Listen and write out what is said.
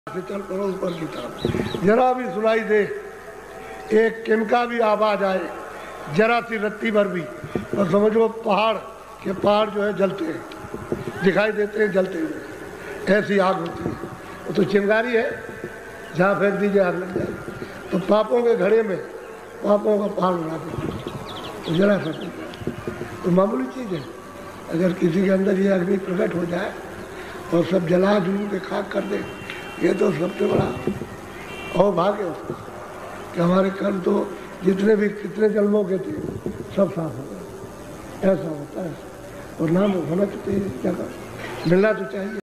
से चल पड़ो ऊपर की तरफ, जरा भी सुनाई दे एक किनका भी आवाज आए, जरा सी रत्ती भर भी, और समझो पहाड़ के पहाड़ जो है जलते हैं, दिखाई देते हैं जलते हुए, ऐसी आग होती है। वो तो चिंगारी है, जहाँ फेंक दीजिए आग लग जाए। तो पापों के घड़े में पापों का पहाड़ बना देते, तो जरा सा तो मामूली चीज़ है। अगर किसी के अंदर ये अग्नि प्रकट हो जाए और सब जला जुलू के खाक कर दे, ये तो सबसे बड़ा और भाग्य उसका कि हमारे कर्म तो जितने भी कितने जन्मों के थे सब साफ हो गए। ऐसा होता है और नाम होना चाहिए, जगह मिलना तो चाहिए।